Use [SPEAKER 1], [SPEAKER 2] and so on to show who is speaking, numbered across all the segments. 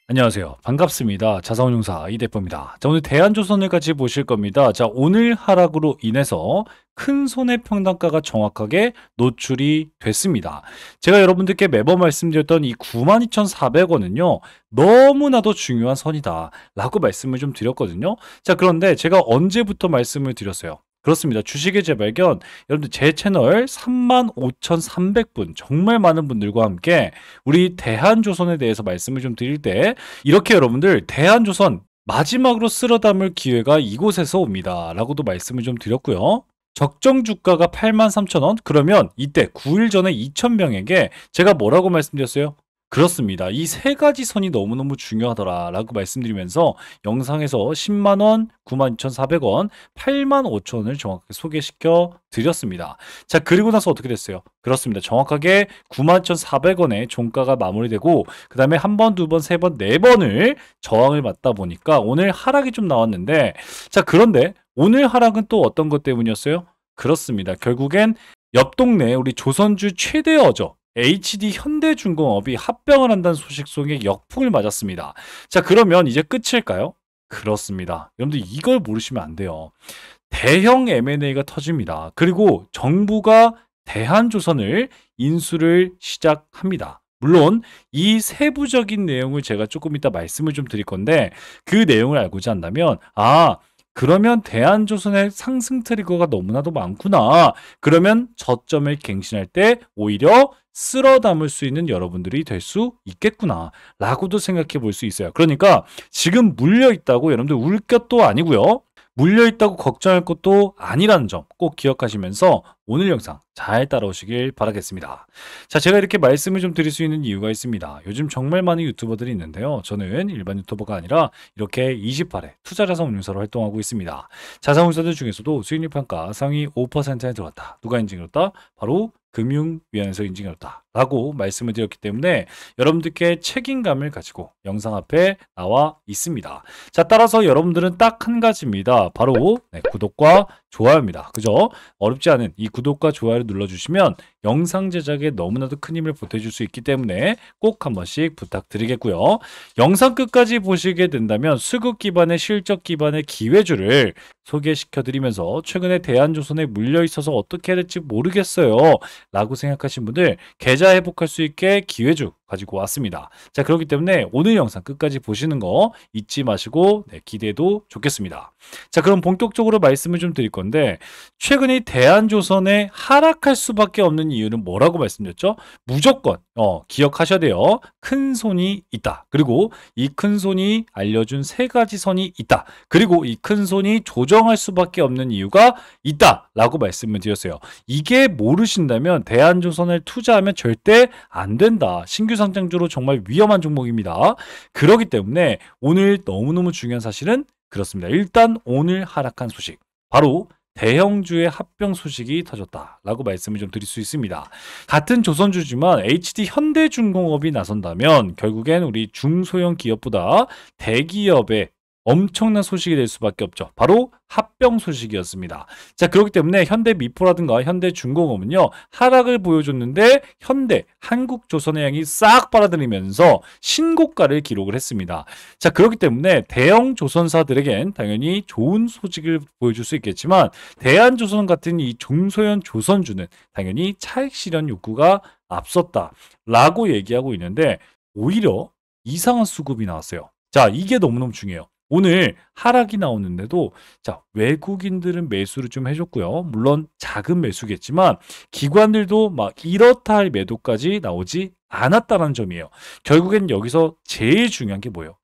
[SPEAKER 1] 안녕하세요. 반갑습니다. 자산운용사 이대표입니다. 자, 오늘 대한조선을 같이 보실 겁니다. 자, 오늘 하락으로 인해서 큰 손해평단가가 정확하게 노출이 됐습니다. 제가 여러분들께 매번 말씀드렸던 이 92,400원은요, 너무나도 중요한 선이다 라고 말씀을 좀 드렸거든요. 자, 그런데 제가 언제부터 말씀을 드렸어요? 그렇습니다. 주식의 재발견, 여러분들 제 채널 35,300분, 정말 많은 분들과 함께 우리 대한조선에 대해서 말씀을 좀 드릴 때 이렇게 여러분들 대한조선 마지막으로 쓸어 담을 기회가 이곳에서 옵니다 라고도 말씀을 좀 드렸고요. 적정 주가가 83,000원? 그러면 이때 9일 전에 2,000명에게 제가 뭐라고 말씀드렸어요? 그렇습니다. 이 세 가지 선이 너무너무 중요하더라 라고 말씀드리면서 영상에서 10만원, 92,400원, 85,000원을 정확하게 소개시켜 드렸습니다. 자, 그리고 나서 어떻게 됐어요? 그렇습니다. 정확하게 91,400원에 종가가 마무리되고 그 다음에 한 번, 두 번, 세 번, 네 번을 저항을 맞다 보니까 오늘 하락이 좀 나왔는데, 자, 그런데 오늘 하락은 또 어떤 것 때문이었어요? 그렇습니다. 결국엔 옆 동네 우리 조선주 최대 어저 HD 현대중공업이 합병을 한다는 소식 속에 역풍을 맞았습니다. 자, 그러면 이제 끝일까요? 그렇습니다. 여러분들 이걸 모르시면 안 돼요. 대형 M&A가 터집니다. 그리고 정부가 대한조선을 인수를 시작합니다. 물론 이 세부적인 내용을 제가 조금 이따 말씀을 좀 드릴 건데, 그 내용을 알고자 한다면 그러면 대한조선의 상승 트리거가 너무나도 많구나. 그러면 저점을 갱신할 때 오히려 쓸어 담을 수 있는 여러분들이 될 수 있겠구나 라고도 생각해 볼 수 있어요. 그러니까 지금 물려 있다고 여러분들 울 것도 아니고요, 물려 있다고 걱정할 것도 아니라는 점 꼭 기억하시면서 오늘 영상 잘 따라오시길 바라겠습니다. 자, 제가 이렇게 말씀을 좀 드릴 수 있는 이유가 있습니다. 요즘 정말 많은 유튜버들이 있는데요, 저는 일반 유튜버가 아니라 이렇게 28회 투자자산운용사로 활동하고 있습니다. 자산운용사들 중에서도 수익률 평가 상위 5%에 들어갔다. 누가 인증했다? 바로 금융위원회에서 인증했다 라고 말씀을 드렸기 때문에 여러분들께 책임감을 가지고 영상 앞에 나와 있습니다. 자, 따라서 여러분들은 딱 한 가지입니다. 바로 구독과 좋아요입니다. 그죠? 어렵지 않은 이 구독과 좋아요를 눌러주시면 영상 제작에 너무나도 큰 힘을 보태줄 수 있기 때문에 꼭 한 번씩 부탁드리겠고요. 영상 끝까지 보시게 된다면 수급 기반의 실적 기반의 기회주를 소개시켜드리면서 최근에 대한조선에 물려있어서 어떻게 해야 될지 모르겠어요 라고 생각하신 분들 계좌 회복할 수 있게 기회주 가지고 왔습니다. 자, 그렇기 때문에 오늘 영상 끝까지 보시는 거 잊지 마시고 기대해도 좋겠습니다. 자, 그럼 본격적으로 말씀을 좀 드릴 건데, 최근에 대한조선에 하락할 수밖에 없는 이유는 뭐라고 말씀드렸죠? 무조건 기억하셔야 돼요. 큰 손이 있다. 그리고 이 큰 손이 알려준 세 가지 선이 있다. 그리고 이 큰 손이 조정할 수밖에 없는 이유가 있다 라고 말씀을 드렸어요. 이게 모르신다면 대한조선을 투자하면 절대 안 된다. 신규 상장주로 정말 위험한 종목입니다. 그렇기 때문에 오늘 너무너무 중요한 사실은 그렇습니다. 일단 오늘 하락한 소식, 바로 대형주의 합병 소식이 터졌다라고 말씀을 좀 드릴 수 있습니다. 같은 조선주지만 HD 현대중공업이 나선다면 결국엔 우리 중소형 기업보다 대기업의 엄청난 소식이 될 수밖에 없죠. 바로 합병 소식이었습니다. 자, 그렇기 때문에 현대미포라든가 현대중공업은요, 하락을 보여줬는데 현대, 한국조선의 양이 싹 빨아들이면서 신고가를 기록을 했습니다. 자, 그렇기 때문에 대형 조선사들에겐 당연히 좋은 소식을 보여줄 수 있겠지만 대한조선 같은 이 중소형 조선주는 당연히 차익 실현 욕구가 앞섰다라고 얘기하고 있는데 오히려 이상한 수급이 나왔어요. 자, 이게 너무너무 중요해요. 오늘 하락이 나오는데도 자, 외국인들은 매수를 좀 해줬고요. 물론 작은 매수겠지만 기관들도 막 이렇다 할 매도까지 나오지 않았다는 점이에요. 결국엔 여기서 제일 중요한 게 뭐예요?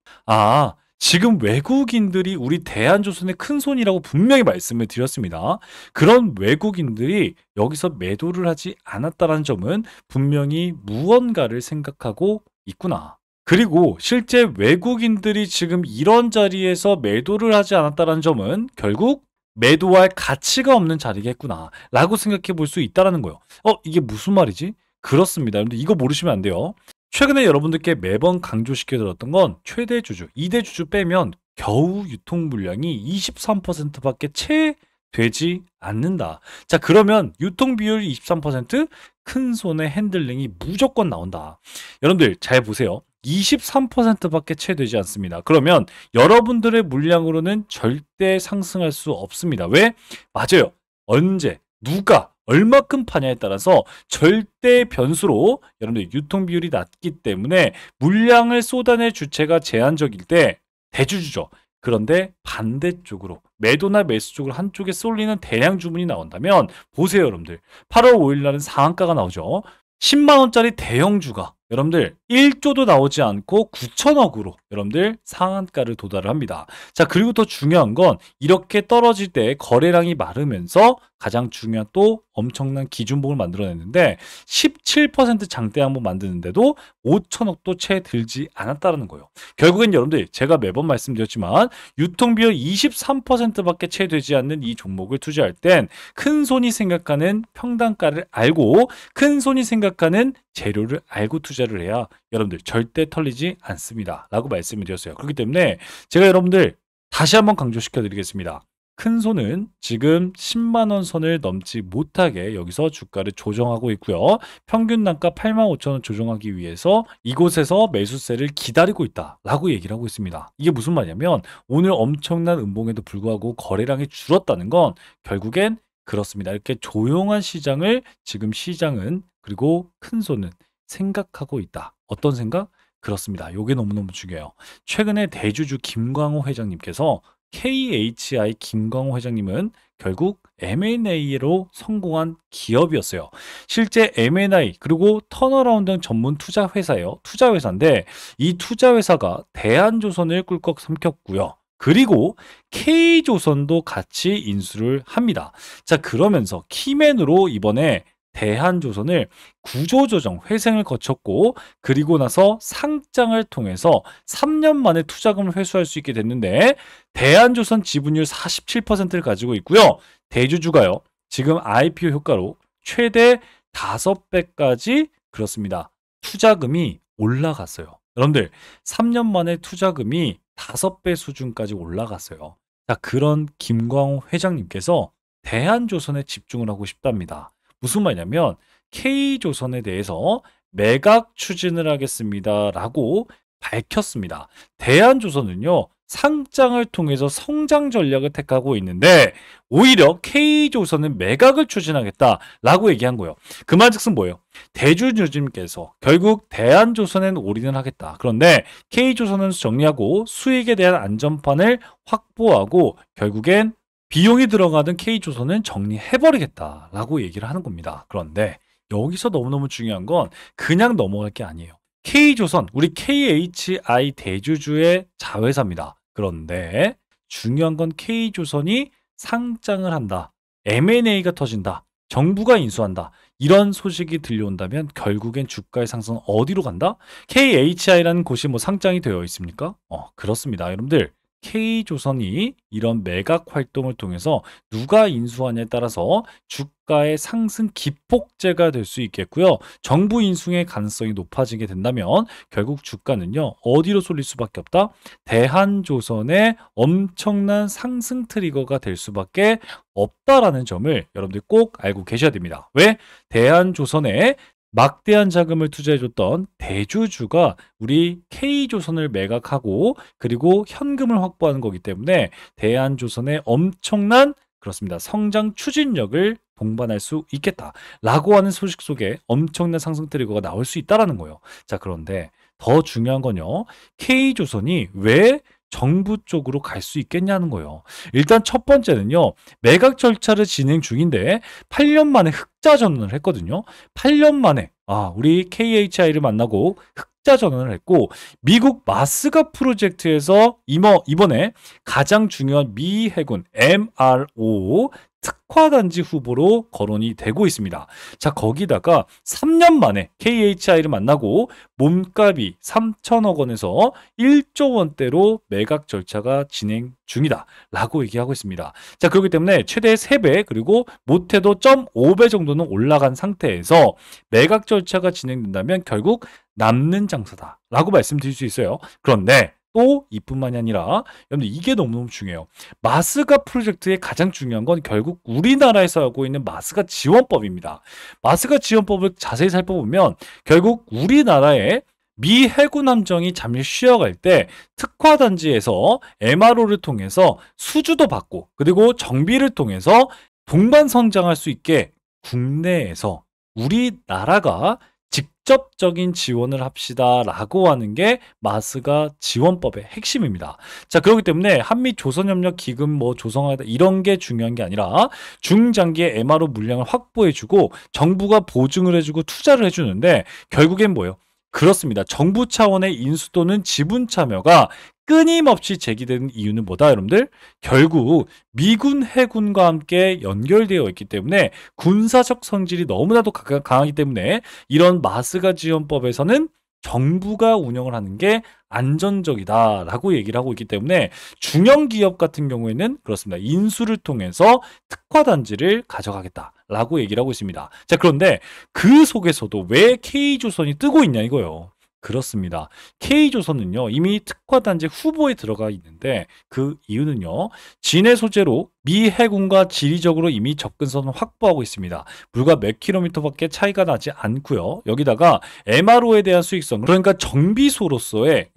[SPEAKER 1] 지금 외국인들이 우리 대한조선의 큰 손이라고 분명히 말씀을 드렸습니다. 그런 외국인들이 여기서 매도를 하지 않았다는 점은 분명히 무언가를 생각하고 있구나. 그리고 실제 외국인들이 지금 이런 자리에서 매도를 하지 않았다는 점은 결국 매도할 가치가 없는 자리겠구나 라고 생각해 볼 수 있다는 거예요. 이게 무슨 말이지? 그렇습니다. 여러분들 이거 모르시면 안 돼요. 최근에 여러분들께 매번 강조시켜 드렸던 건 최대 주주, 2대 주주 빼면 겨우 유통 물량이 23%밖에 채 되지 않는다. 자, 그러면 유통비율 23%, 큰 손의 핸들링이 무조건 나온다. 여러분들 잘 보세요. 23%밖에 채 되지 않습니다. 그러면 여러분들의 물량으로는 절대 상승할 수 없습니다. 왜? 맞아요. 언제, 누가, 얼마큼 파냐에 따라서 절대 변수로 여러분들 유통비율이 낮기 때문에 물량을 쏟아낼 주체가 제한적일 때 대주주죠. 그런데 반대쪽으로 매도나 매수 쪽으로 한쪽에 쏠리는 대량 주문이 나온다면 보세요, 여러분들. 8월 5일 날은 상한가가 나오죠. 10만 원짜리 대형주가 여러분들 1조도 나오지 않고 9천억으로 여러분들 상한가를 도달을 합니다. 자, 그리고 더 중요한 건 이렇게 떨어질 때 거래량이 마르면서 가장 중요한 또 엄청난 기준봉을 만들어냈는데 17% 장대 한번 만드는데도 5천억도 채 들지 않았다는 거예요. 결국엔 여러분들 제가 매번 말씀드렸지만 유통비율 23%밖에 채 되지 않는 이 종목을 투자할 땐 큰 손이 생각하는 평단가를 알고 큰 손이 생각하는 재료를 알고 투자를 해야 여러분들 절대 털리지 않습니다. 라고 말씀을 드렸어요. 그렇기 때문에 제가 여러분들 다시 한번 강조시켜 드리겠습니다. 큰 손은 지금 10만 원 선을 넘지 못하게 여기서 주가를 조정하고 있고요. 평균 단가 85,000원 조정하기 위해서 이곳에서 매수세를 기다리고 있다라고 얘기를 하고 있습니다. 이게 무슨 말이냐면 오늘 엄청난 음봉에도 불구하고 거래량이 줄었다는 건 결국엔 그렇습니다. 이렇게 조용한 시장을 지금 시장은 그리고 큰 손은 생각하고 있다. 어떤 생각? 그렇습니다. 이게 너무너무 중요해요. 최근에 대주주 김광호 회장님께서 KHI 김광호 회장님은 결국 M&A로 성공한 기업이었어요. 실제 M&A 그리고 턴어라운드 전문 투자 회사예요. 투자 회사인데 이 투자 회사가 대한조선을 꿀꺽 삼켰고요. 그리고 K조선도 같이 인수를 합니다. 자, 그러면서 키맨으로 이번에 대한조선을 구조조정 회생을 거쳤고 그리고 나서 상장을 통해서 3년 만에 투자금을 회수할 수 있게 됐는데 대한조선 지분율 47%를 가지고 있고요. 대주주가요. 지금 IPO 효과로 최대 5배까지 그렇습니다. 투자금이 올라갔어요. 여러분들 3년 만에 투자금이 5배 수준까지 올라갔어요. 자, 그런 김광호 회장님께서 대한조선에 집중을 하고 싶답니다. 무슨 말이냐면 K조선에 대해서 매각 추진을 하겠습니다 라고 밝혔습니다. 대한조선은요 상장을 통해서 성장 전략을 택하고 있는데 오히려 K조선은 매각을 추진하겠다라고 얘기한 거예요. 그 말즉슨 뭐예요? 대주주님께서 결국 대한조선엔 올인을 하겠다. 그런데 K조선은 정리하고 수익에 대한 안전판을 확보하고 결국엔 비용이 들어가던 K조선은 정리해버리겠다라고 얘기를 하는 겁니다. 그런데 여기서 너무너무 중요한 건 그냥 넘어갈 게 아니에요. K조선, 우리 KHI 대주주의 자회사입니다. 그런데 중요한 건 K조선이 상장을 한다. M&A가 터진다. 정부가 인수한다. 이런 소식이 들려온다면 결국엔 주가의 상승은 어디로 간다? KHI라는 곳이 뭐 상장이 되어 있습니까? 그렇습니다. 여러분들 K조선이 이런 매각 활동을 통해서 누가 인수하냐에 따라서 주가의 상승 기폭제가 될 수 있겠고요. 정부 인수의 가능성이 높아지게 된다면 결국 주가는요. 어디로 쏠릴 수밖에 없다? 대한조선의 엄청난 상승 트리거가 될 수밖에 없다라는 점을 여러분들 꼭 알고 계셔야 됩니다. 왜? 대한조선의 막대한 자금을 투자해줬던 대주주가 우리 K조선을 매각하고 그리고 현금을 확보하는 거기 때문에 대한조선의 엄청난 그렇습니다. 성장 추진력을 동반할 수 있겠다라고 하는 소식 속에 엄청난 상승 트리거가 나올 수 있다는 거예요. 자, 그런데 더 중요한 건요. K조선이 왜 정부 쪽으로 갈 수 있겠냐는 거예요. 일단 첫 번째는요. 매각 절차를 진행 중인데 8년 만에 흑자 전환을 했거든요. 8년 만에 우리 KHI를 만나고 흑자 전환을 했고 미국 마스가 프로젝트에서 이번에 가장 중요한 미 해군 MRO 특화단지 후보로 거론이 되고 있습니다. 자, 거기다가 3년 만에 KHI를 만나고 몸값이 3천억 원에서 1조 원대로 매각 절차가 진행 중이다 라고 얘기하고 있습니다. 자, 그렇기 때문에 최대 3배 그리고 못해도 0.5배 정도는 올라간 상태에서 매각 절차가 진행된다면 결국 남는 장사다 라고 말씀드릴 수 있어요. 그런데 또 이뿐만이 아니라 여러분들 이게 너무너무 중요해요. 마스가 프로젝트의 가장 중요한 건 결국 우리나라에서 하고 있는 마스가 지원법입니다. 마스가 지원법을 자세히 살펴보면 결국 우리나라의 미 해군 함정이 잠시 쉬어갈 때 특화단지에서 MRO를 통해서 수주도 받고 그리고 정비를 통해서 동반 성장할 수 있게 국내에서 우리나라가 직접적인 지원을 합시다라고 하는 게 마스가 지원법의 핵심입니다. 자, 그렇기 때문에 한미 조선협력 기금 뭐 조성하다 이런 게 중요한 게 아니라 중장기의 MRO 물량을 확보해주고 정부가 보증을 해주고 투자를 해주는데 결국엔 뭐예요? 그렇습니다. 정부 차원의 인수 또는 지분 참여가 끊임없이 제기되는 이유는 뭐다, 여러분들? 결국 미군 해군과 함께 연결되어 있기 때문에 군사적 성질이 너무나도 강하기 때문에 이런 마스가 지원법에서는 정부가 운영을 하는 게 안전적이다라고 얘기를 하고 있기 때문에 중형 기업 같은 경우에는 그렇습니다. 인수를 통해서 특화단지를 가져가겠다라고 얘기를 하고 있습니다. 자, 그런데 그 속에서도 왜 K조선이 뜨고 있냐 이거예요. 그렇습니다. K조선은요, 이미 특화단지 후보에 들어가 있는데 그 이유는요, 진해 소재로 미 해군과 지리적으로 이미 접근선을 확보하고 있습니다. 불과 몇 킬로미터밖에 차이가 나지 않고요. 여기다가 MRO에 대한 수익성, 그러니까 정비소로서의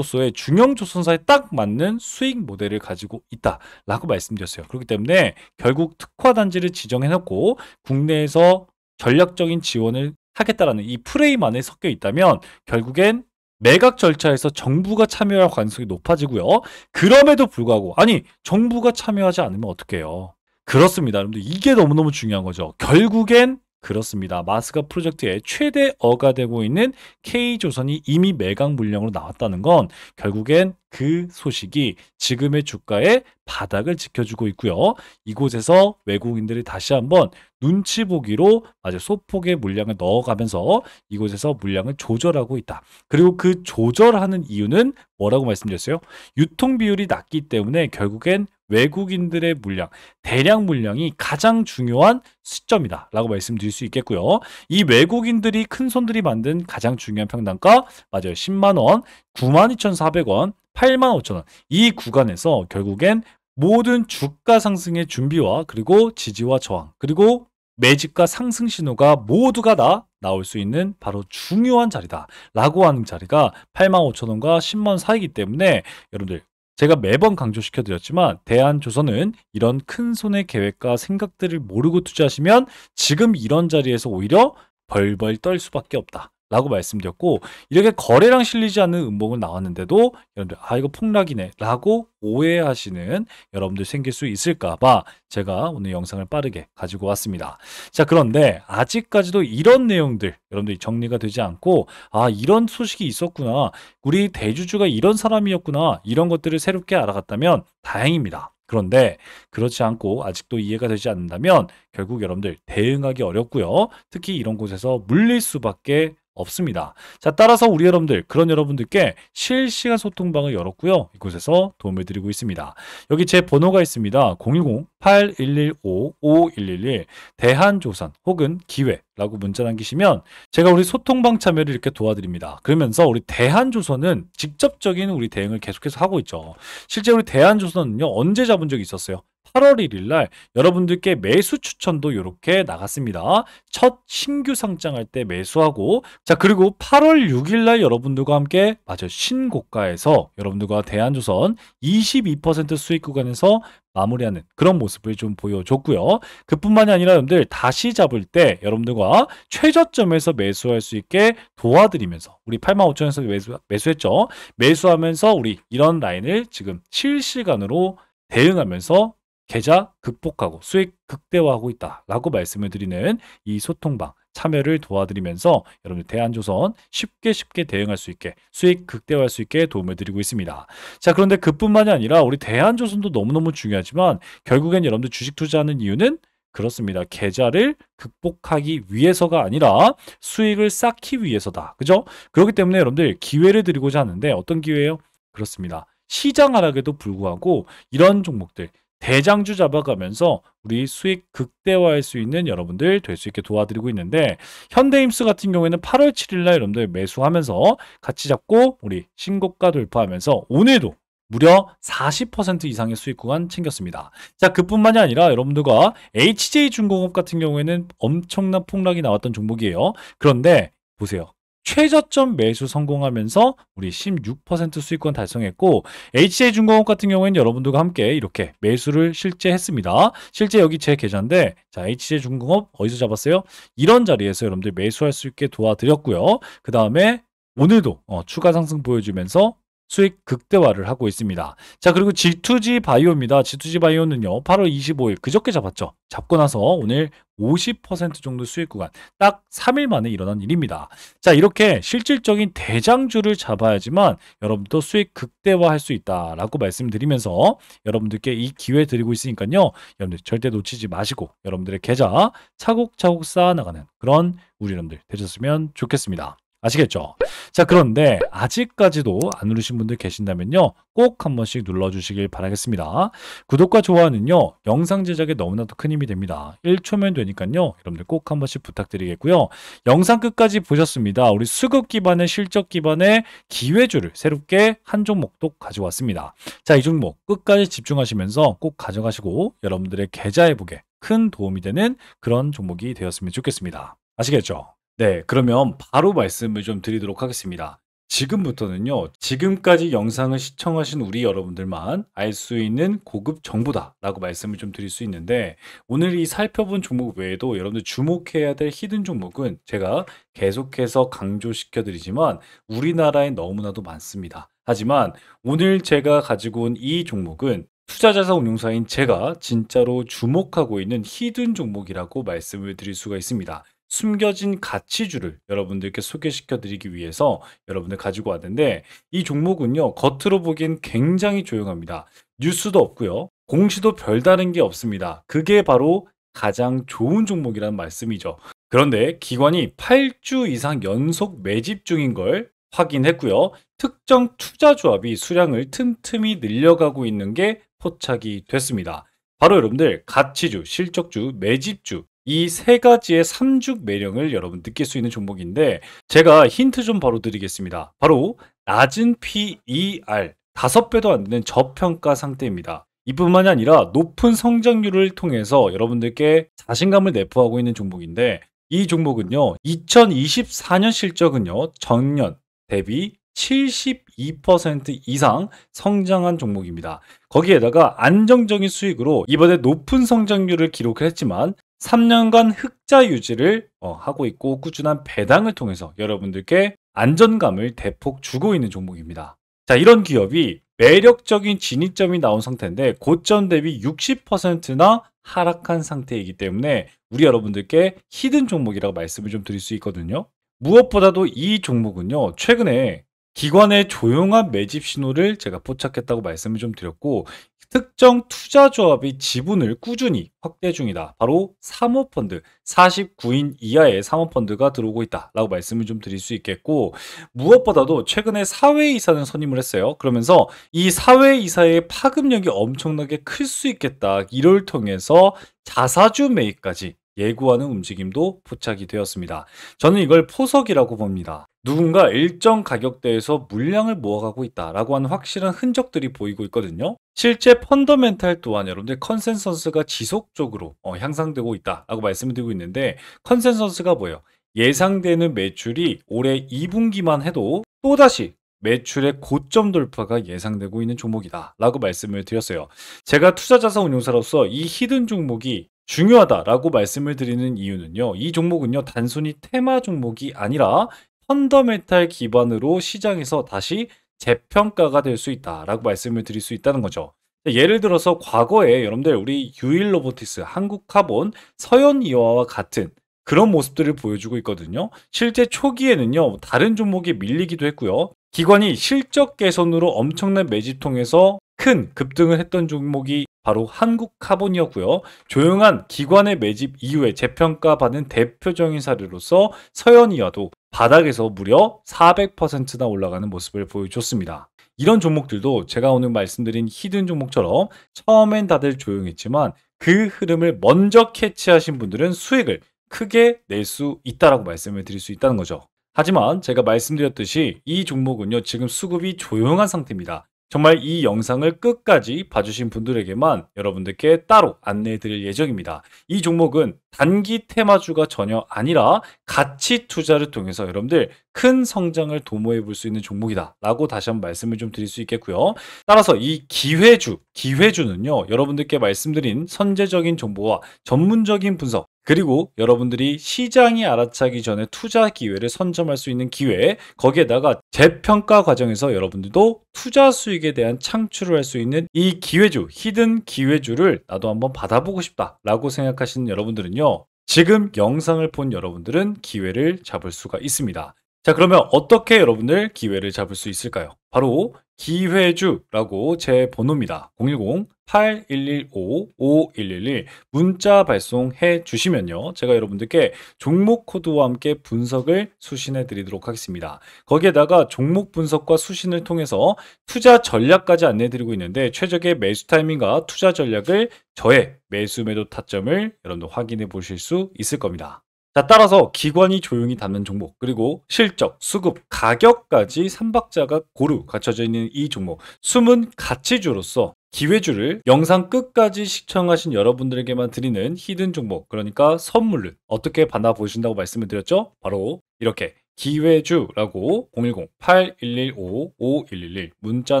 [SPEAKER 1] 중형 조선사에 딱 맞는 수익 모델을 가지고 있다라고 말씀드렸어요. 그렇기 때문에 결국 특화단지를 지정해놓고 국내에서 전략적인 지원을 하겠다라는 이 프레임 안에 섞여 있다면 결국엔 매각 절차에서 정부가 참여할 가능성이 높아지고요. 그럼에도 불구하고 아니 정부가 참여하지 않으면 어떡해요? 그렇습니다. 여러분들 이게 너무너무 중요한 거죠. 결국엔 그렇습니다. 마스가 프로젝트의 최대어가 되고 있는 K조선이 이미 매각 물량으로 나왔다는 건 결국엔 그 소식이 지금의 주가의 바닥을 지켜주고 있고요. 이곳에서 외국인들이 다시 한번 눈치 보기로 아주 소폭의 물량을 넣어가면서 이곳에서 물량을 조절하고 있다. 그리고 그 조절하는 이유는 뭐라고 말씀드렸어요? 유통 비율이 낮기 때문에 결국엔 외국인들의 물량, 대량 물량이 가장 중요한 시점이다 라고 말씀드릴 수 있겠고요. 이 외국인들이 큰 손들이 만든 가장 중요한 평단가 맞아요. 10만원, 92,400원, 85,000원 이 구간에서 결국엔 모든 주가 상승의 준비와 그리고 지지와 저항 그리고 매집과 상승 신호가 모두가 다 나올 수 있는 바로 중요한 자리다 라고 하는 자리가 85,000원과 10만 사이기 때문에 여러분들 제가 매번 강조시켜 드렸지만 대한조선은 이런 큰 손의 계획과 생각들을 모르고 투자하시면 지금 이런 자리에서 오히려 벌벌 떨 수밖에 없다 라고 말씀드렸고 이렇게 거래량 실리지 않는 음봉을 나왔는데도 여러분들 아 이거 폭락이네 라고 오해하시는 여러분들 생길 수 있을까 봐 제가 오늘 영상을 빠르게 가지고 왔습니다. 자, 그런데 아직까지도 이런 내용들 여러분들이 정리가 되지 않고 아 이런 소식이 있었구나 우리 대주주가 이런 사람이었구나 이런 것들을 새롭게 알아갔다면 다행입니다. 그런데 그렇지 않고 아직도 이해가 되지 않는다면 결국 여러분들 대응하기 어렵고요. 특히 이런 곳에서 물릴 수밖에 없습니다. 자, 따라서 우리 여러분들, 그런 여러분들께 실시간 소통방을 열었고요. 이곳에서 도움을 드리고 있습니다. 여기 제 번호가 있습니다. 010-8115-5111 대한조선 혹은 기회라고 문자 남기시면 제가 우리 소통방 참여를 이렇게 도와드립니다. 그러면서 우리 대한조선은 직접적인 우리 대응을 계속해서 하고 있죠. 실제 우리 대한조선은요, 언제 잡은 적이 있었어요? 8월 1일 날 여러분들께 매수 추천도 이렇게 나갔습니다. 첫 신규 상장할 때 매수하고 자 그리고 8월 6일 날 여러분들과 함께 맞아요. 신고가에서 여러분들과 대한조선 22% 수익 구간에서 마무리하는 그런 모습을 좀 보여줬고요. 그뿐만이 아니라 여러분들 다시 잡을 때 여러분들과 최저점에서 매수할 수 있게 도와드리면서 우리 85,000원에서 매수했죠. 매수하면서 우리 이런 라인을 지금 실시간으로 대응하면서 계좌 극복하고 수익 극대화하고 있다라고 말씀을 드리는 이 소통방 참여를 도와드리면서 여러분들 대한조선 쉽게 대응할 수 있게 수익 극대화할 수 있게 도움을 드리고 있습니다. 자, 그런데 그뿐만이 아니라 우리 대한조선도 너무너무 중요하지만 결국엔 여러분들 주식 투자하는 이유는 그렇습니다. 계좌를 극복하기 위해서가 아니라 수익을 쌓기 위해서다. 그죠? 그렇기 때문에 여러분들 기회를 드리고자 하는데 어떤 기회예요? 그렇습니다. 시장 하락에도 불구하고 이런 종목들 대장주 잡아가면서 우리 수익 극대화할 수 있는 여러분들 될 수 있게 도와드리고 있는데, 현대임스 같은 경우에는 8월 7일 날 여러분들 매수하면서 같이 잡고 우리 신고가 돌파하면서 오늘도 무려 40% 이상의 수익 구간 챙겼습니다. 자, 그뿐만이 아니라 여러분들과 HJ중공업 같은 경우에는 엄청난 폭락이 나왔던 종목이에요. 그런데 보세요. 최저점 매수 성공하면서 우리 16% 수익권 달성했고, HJ중공업 같은 경우에는 여러분들과 함께 이렇게 매수를 실제 했습니다. 실제 여기 제 계좌인데, 자, HJ중공업 어디서 잡았어요? 이런 자리에서 여러분들 매수할 수 있게 도와드렸고요. 그 다음에 오늘도 추가 상승 보여주면서 수익 극대화를 하고 있습니다. 자, 그리고 G2G 바이오입니다. G2G 바이오는요, 8월 25일 그저께 잡았죠. 잡고 나서 오늘 50% 정도 수익 구간 딱 3일 만에 일어난 일입니다. 자, 이렇게 실질적인 대장주를 잡아야지만 여러분도 수익 극대화할 수 있다라고 말씀드리면서 여러분들께 이 기회 드리고 있으니까요. 여러분들 절대 놓치지 마시고 여러분들의 계좌 차곡차곡 쌓아나가는 그런 우리 여러분들 되셨으면 좋겠습니다. 아시겠죠? 자, 그런데 아직까지도 안 누르신 분들 계신다면요, 꼭 한 번씩 눌러주시길 바라겠습니다. 구독과 좋아요는요, 영상 제작에 너무나도 큰 힘이 됩니다. 1초면 되니까요, 여러분들 꼭 한 번씩 부탁드리겠고요. 영상 끝까지 보셨습니다. 우리 수급 기반의 실적 기반의 기회주를 새롭게 한 종목도 가져왔습니다. 자, 이 종목 끝까지 집중하시면서 꼭 가져가시고 여러분들의 계좌 회복에 큰 도움이 되는 그런 종목이 되었으면 좋겠습니다. 아시겠죠? 네, 그러면 바로 말씀을 좀 드리도록 하겠습니다. 지금부터는요, 지금까지 영상을 시청하신 우리 여러분들만 알 수 있는 고급 정보다라고 말씀을 좀 드릴 수 있는데, 오늘 이 살펴본 종목 외에도 여러분들 주목해야 될 히든 종목은 제가 계속해서 강조시켜 드리지만 우리나라에 너무나도 많습니다. 하지만 오늘 제가 가지고 온 이 종목은 투자자산 운용사인 제가 진짜로 주목하고 있는 히든 종목이라고 말씀을 드릴 수가 있습니다. 숨겨진 가치주를 여러분들께 소개시켜 드리기 위해서 여러분들 가지고 왔는데, 이 종목은요, 겉으로 보기엔 굉장히 조용합니다. 뉴스도 없고요, 공시도 별다른 게 없습니다. 그게 바로 가장 좋은 종목이라는 말씀이죠. 그런데 기관이 8주 이상 연속 매집 중인 걸 확인했고요, 특정 투자 조합이 수량을 틈틈이 늘려가고 있는 게 포착이 됐습니다. 바로 여러분들 가치주, 실적주, 매집주, 이 세 가지의 삼죽 매력을 여러분 느낄 수 있는 종목인데, 제가 힌트 좀 바로 드리겠습니다. 바로 낮은 PER, 5배도 안 되는 저평가 상태입니다. 이뿐만이 아니라 높은 성장률을 통해서 여러분들께 자신감을 내포하고 있는 종목인데, 이 종목은요, 2024년 실적은요, 전년 대비 72% 이상 성장한 종목입니다. 거기에다가 안정적인 수익으로 이번에 높은 성장률을 기록했지만 3년간 흑자 유지를 하고 있고, 꾸준한 배당을 통해서 여러분들께 안전감을 대폭 주고 있는 종목입니다. 자, 이런 기업이 매력적인 진입점이 나온 상태인데 고점 대비 60%나 하락한 상태이기 때문에 우리 여러분들께 히든 종목이라고 말씀을 좀 드릴 수 있거든요. 무엇보다도 이 종목은요, 최근에 기관의 조용한 매집 신호를 제가 포착했다고 말씀을 좀 드렸고, 특정 투자 조합이 지분을 꾸준히 확대 중이다. 바로 사모펀드, 49인 이하의 사모펀드가 들어오고 있다라고 말씀을 좀 드릴 수 있겠고, 무엇보다도 최근에 사회이사는 선임을 했어요. 그러면서 이 사회이사의 파급력이 엄청나게 클 수 있겠다, 이를 통해서 자사주 매입까지 예고하는 움직임도 포착이 되었습니다. 저는 이걸 포석이라고 봅니다. 누군가 일정 가격대에서 물량을 모아가고 있다라고 하는 확실한 흔적들이 보이고 있거든요. 실제 펀더멘탈 또한 여러분들 컨센서스가 지속적으로 향상되고 있다라고 말씀을 드리고 있는데, 컨센서스가 뭐예요? 예상되는 매출이 올해 2분기만 해도 또다시 매출의 고점 돌파가 예상되고 있는 종목이다 라고 말씀을 드렸어요. 제가 투자자산 운용사로서 이 히든 종목이 중요하다라고 말씀을 드리는 이유는요, 이 종목은요, 단순히 테마 종목이 아니라 펀더멘탈 기반으로 시장에서 다시 재평가가 될 수 있다라고 말씀을 드릴 수 있다는 거죠. 예를 들어서 과거에 여러분들 우리 유일로보티스, 한국카본, 서현이와와 같은 그런 모습들을 보여주고 있거든요. 실제 초기에는요, 다른 종목이 밀리기도 했고요, 기관이 실적 개선으로 엄청난 매집 통해서 큰 급등을 했던 종목이 바로 한국카본이었고요. 조용한 기관의 매집 이후에 재평가받은 대표적인 사례로서 서현이와도 바닥에서 무려 400%나 올라가는 모습을 보여줬습니다. 이런 종목들도 제가 오늘 말씀드린 히든 종목처럼 처음엔 다들 조용했지만 그 흐름을 먼저 캐치하신 분들은 수익을 크게 낼 수 있다라고 말씀을 드릴 수 있다는 거죠. 하지만 제가 말씀드렸듯이 이 종목은요, 지금 수급이 조용한 상태입니다. 정말 이 영상을 끝까지 봐주신 분들에게만 여러분들께 따로 안내해 드릴 예정입니다. 이 종목은 단기 테마주가 전혀 아니라 가치 투자를 통해서 여러분들 큰 성장을 도모해 볼 수 있는 종목이다 라고 다시 한번 말씀을 좀 드릴 수 있겠고요. 따라서 이 기회주는요, 여러분들께 말씀드린 선제적인 정보와 전문적인 분석, 그리고 여러분들이 시장이 알아차기 전에 투자 기회를 선점할 수 있는 기회, 거기에다가 재평가 과정에서 여러분들도 투자 수익에 대한 창출을 할 수 있는 이 기회주, 히든 기회주를 나도 한번 받아보고 싶다라고 생각하시는 여러분들은요, 지금 영상을 본 여러분들은 기회를 잡을 수가 있습니다. 자, 그러면 어떻게 여러분들 기회를 잡을 수 있을까요? 바로 기회주라고 제 번호입니다. 010-8115-5111 문자 발송해 주시면요, 제가 여러분들께 종목 코드와 함께 분석을 수신해 드리도록 하겠습니다. 거기에다가 종목 분석과 수신을 통해서 투자 전략까지 안내 드리고 있는데, 최적의 매수 타이밍과 투자 전략을 저의 매수 매도 타점을 여러분들 확인해 보실 수 있을 겁니다. 자, 따라서 기관이 조용히 담는 종목, 그리고 실적, 수급, 가격까지 삼박자가 고루 갖춰져 있는 이 종목, 숨은 가치주로서 기회주를 영상 끝까지 시청하신 여러분들에게만 드리는 히든 종목, 그러니까 선물을 어떻게 받아보신다고 말씀을 드렸죠? 바로 이렇게 기회주라고 010-8115-5111 문자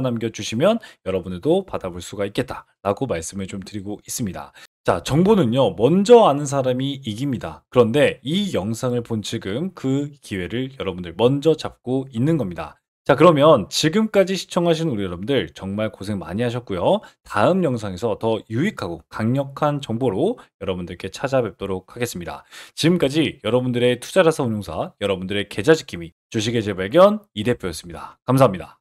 [SPEAKER 1] 남겨주시면 여러분들도 받아볼 수가 있겠다라고 말씀을 좀 드리고 있습니다. 자, 정보는요, 먼저 아는 사람이 이깁니다. 그런데 이 영상을 본 지금 그 기회를 여러분들 먼저 잡고 있는 겁니다. 자, 그러면 지금까지 시청하신 우리 여러분들 정말 고생 많이 하셨고요. 다음 영상에서 더 유익하고 강력한 정보로 여러분들께 찾아뵙도록 하겠습니다. 지금까지 여러분들의 투자라서 운용사, 여러분들의 계좌 지킴이, 주식의 재발견 이 대표였습니다. 감사합니다.